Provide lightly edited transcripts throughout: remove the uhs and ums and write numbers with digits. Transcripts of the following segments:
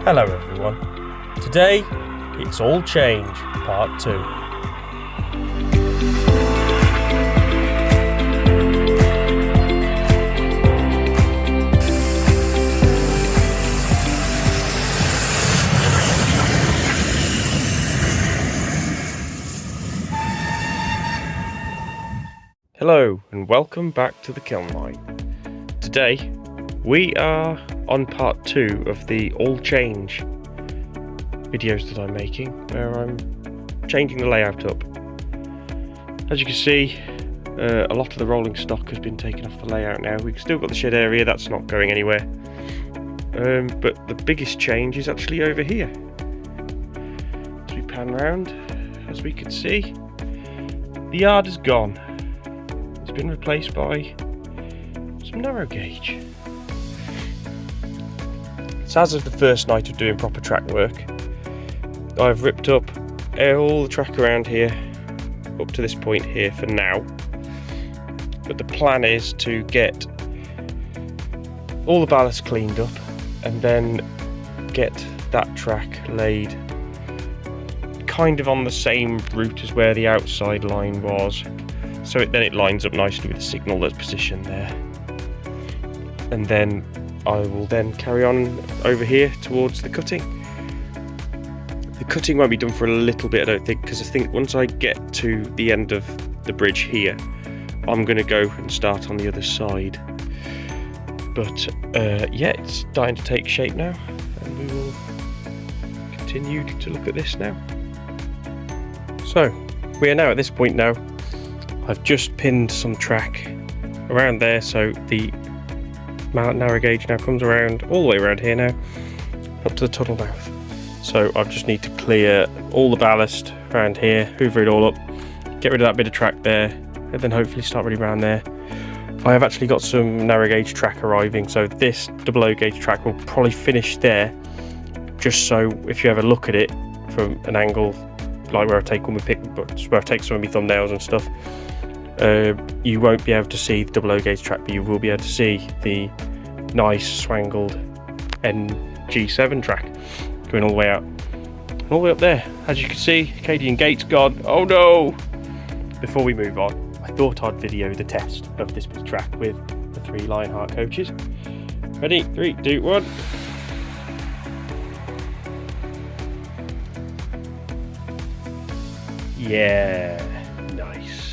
Hello everyone. Today, it's all change, part 2. Hello and welcome back to the Kiln Line. Today, we are on part 2 of the all change videos that I'm making, where I'm changing the layout up. As you can see, a lot of the rolling stock has been taken off the layout now. We've still got the shed area, that's not going anywhere. But the biggest change is actually over here. As we pan round, as we can see, the yard is gone. It's been replaced by some narrow gauge. So as of the first night of doing proper track work, I've ripped up all the track around here up to this point here for now. But the plan is to get all the ballast cleaned up and then get that track laid kind of on the same route as where the outside line was. So then it lines up nicely with the signal that's positioned there. And then I will then carry on over here towards the cutting. The cutting won't be done for a little bit, I don't think, because I think once I get to the end of the bridge here, I'm going to go and start on the other side. But yeah, it's starting to take shape now, and we will continue to look at this now. So, we are now at this point now. I've just pinned some track around there, so the narrow gauge now comes around all the way around here now up to the tunnel mouth. So I just need to clear all the ballast around here, hoover it all up, get rid of that bit of track there, and then hopefully start running around there. I have actually got some narrow gauge track arriving, so this double O gauge track will probably finish there, just so if you ever look at it from an angle like where I take all my where I take some of my thumbnails and stuff, you won't be able to see the double O gauge track, but you will be able to see the nice swangled NG7 track going all the way out, all the way up there. As you can see, Acadian Gate's gone. Oh no! Before we move on, I thought I'd video the test of this bit of track with the 3 Lionheart coaches. Ready? 3, 2, 1. Yeah, nice.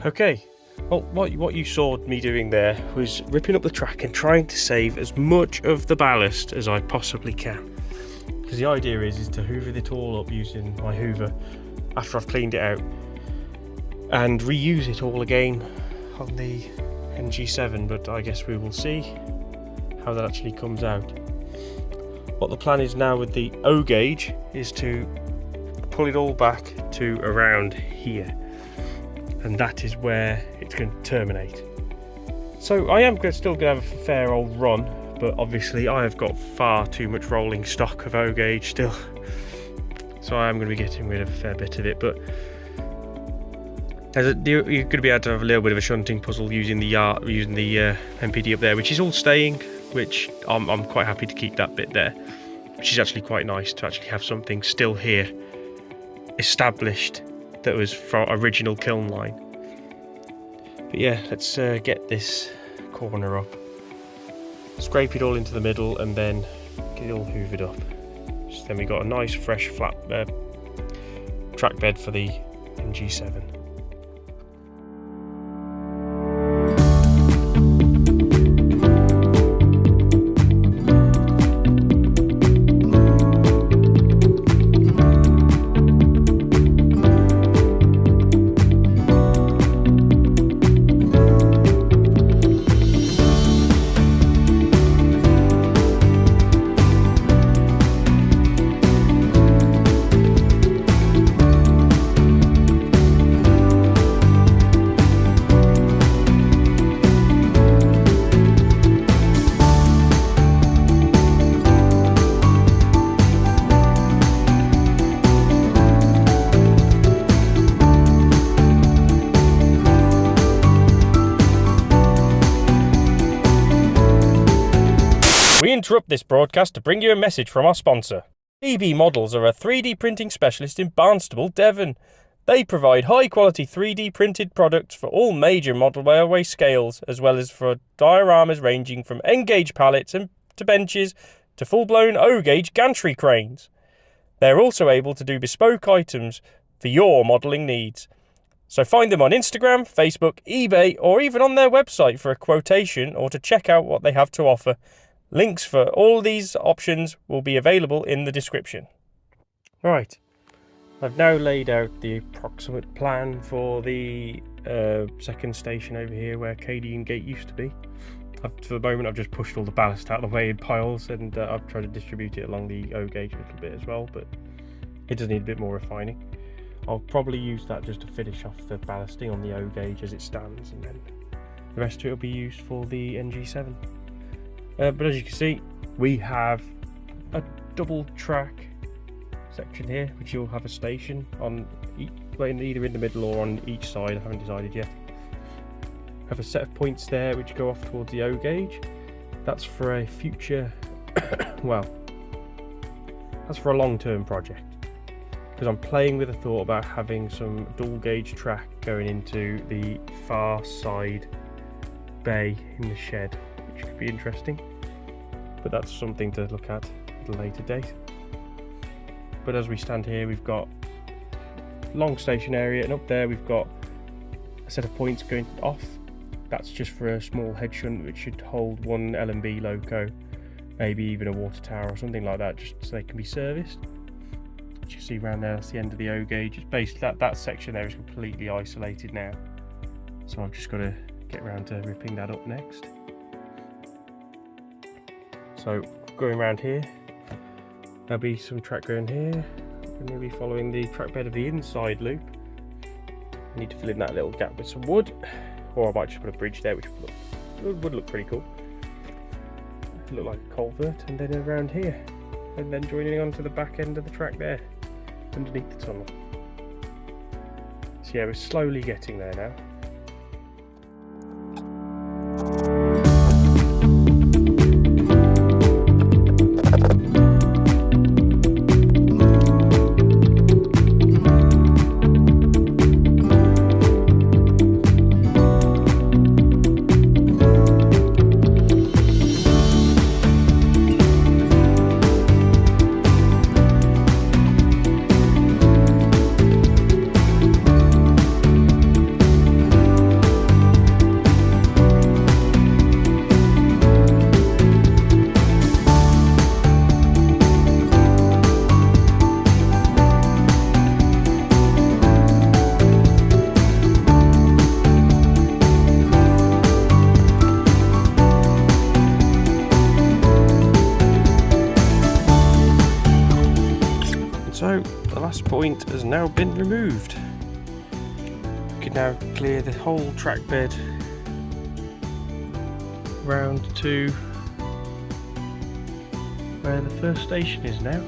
Okay, well what you saw me doing there was ripping up the track and trying to save as much of the ballast as I possibly can. Because the idea is to hoover it all up using my hoover after I've cleaned it out and reuse it all again on the NG7, but I guess we will see how that actually comes out. What the plan is now with the O gauge is to pull it all back to around here. And that is where it's going to terminate. So I am still going to have a fair old run, but obviously I have got far too much rolling stock of O gauge still, so I am going to be getting rid of a fair bit of it. But you're going to be able to have a little bit of a shunting puzzle using the MPD up there, which is all staying, which I'm quite happy to keep that bit there. which is actually quite nice to actually have something still here established that was from original Kiln Line. But yeah, let's get this corner up, scrape it all into the middle, and then get it all hoovered up. So then we got a nice fresh flat track bed for the NG7. We interrupt this broadcast to bring you a message from our sponsor. BB Models are a 3D printing specialist in Barnstable, Devon. They provide high-quality 3D printed products for all major model railway scales, as well as for dioramas ranging from N-gauge pallets and to benches to full-blown O-gauge gantry cranes. They're also able to do bespoke items for your modelling needs. So find them on Instagram, Facebook, eBay, or even on their website for a quotation or to check out what they have to offer. Links for all these options will be available in the description. Right, I've now laid out the approximate plan for the second station over here where Cadian Gate used to be. For the moment I've just pushed all the ballast out of the way in piles, and I've tried to distribute it along the O-gauge a little bit as well, but it does need a bit more refining. I'll probably use that just to finish off the ballasting on the O-gauge as it stands, and then the rest of it will be used for the NG7. But as you can see, we have a double track section here, which will have a station on either in the middle or on each side. I haven't decided yet. I have a set of points there which go off towards the O-gauge. That's for a future, well, that's for a long-term project, because I'm playing with the thought about having some dual gauge track going into the far side bay in the shed, which could be interesting, but that's something to look at a later date. But as we stand here, we've got long station area, and up there we've got a set of points going off. That's just for a small head shunt which should hold one L&B loco, maybe even a water tower or something like that, just so they can be serviced. As you see around there, that's the end of the O-gauge. It's basically that section there is completely isolated now, so I've just got to get around to ripping that up next. So going around here, there'll be some track going here, and we'll be following the track bed of the inside loop. I need to fill in that little gap with some wood, or I might just put a bridge there, which would look pretty cool. Look like a culvert, and then around here, and then joining onto the back end of the track there, underneath the tunnel. So yeah, we're slowly getting there now. So the last point has now been removed. We can now clear the whole track bed round to where the first station is now.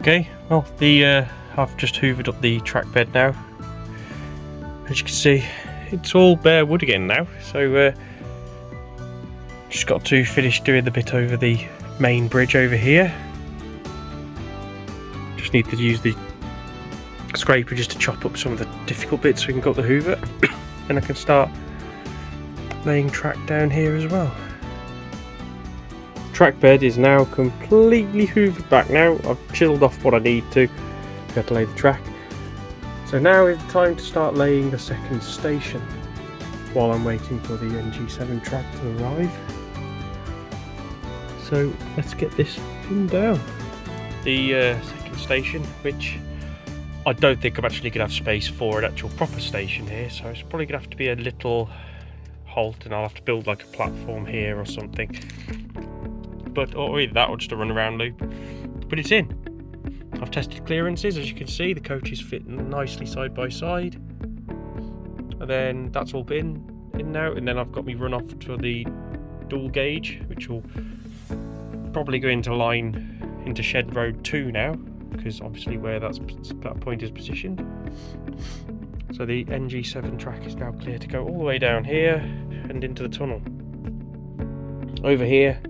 Okay, well I've just hoovered up the track bed now. As you can see, it's all bare wood again now, so just got to finish doing the bit over the main bridge over here. Just need to use the scraper just to chop up some of the difficult bits so we can go up the hoover and I can start laying track down here as well. Track bed is now completely hoovered back now. I've chilled off what I need to lay the track. So now is the time to start laying the second station while I'm waiting for the NG7 track to arrive. So let's get this pinned down. The second station, which I don't think I'm actually going to have space for an actual proper station here, so it's probably going to have to be a little halt and I'll have to build like a platform here or something. But or either that or just a run around loop. But it's in. I've tested clearances, as you can see, the coaches fit nicely side by side. And then that's all been in now, and then I've got me run off to the dual gauge, which will probably go into line into Shed Road 2 now, because obviously where that point is positioned. So the NG7 track is now clear to go all the way down here and into the tunnel. Over here,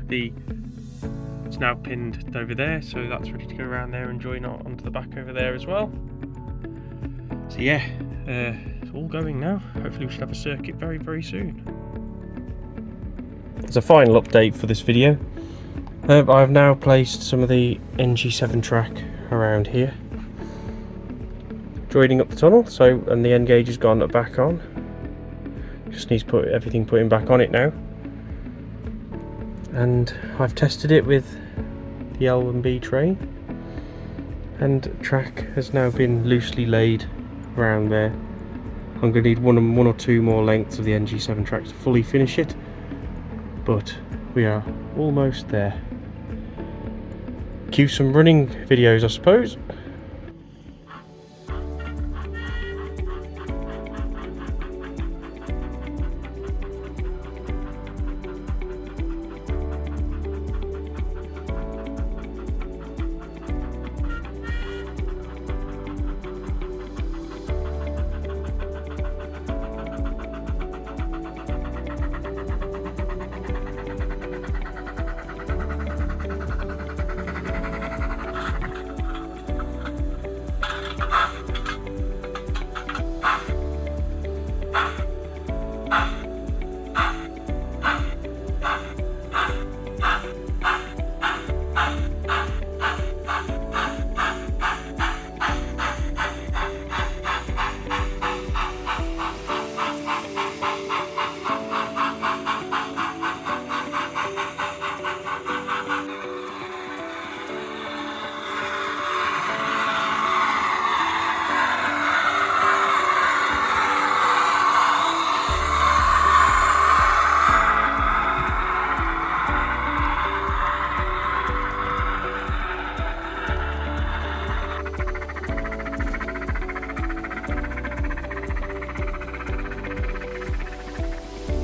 it's now pinned over there, so that's ready to go around there and join onto the back over there as well. So yeah, it's all going now. Hopefully we should have a circuit very, very soon. As a final update for this video, I've now placed some of the NG7 track around here, joining up the tunnel, so and the end gauge has gone back on. Just needs to put everything putting back on it now. And I've tested it with the L&B train, and track has now been loosely laid around there. I'm going to need one or two more lengths of the NG7 track to fully finish it, but we are almost there. Cue some running videos, I suppose.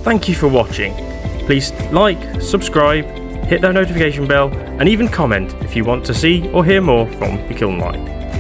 Thank you for watching. Please like, subscribe, hit that notification bell, and even comment if you want to see or hear more from the Kiln Line.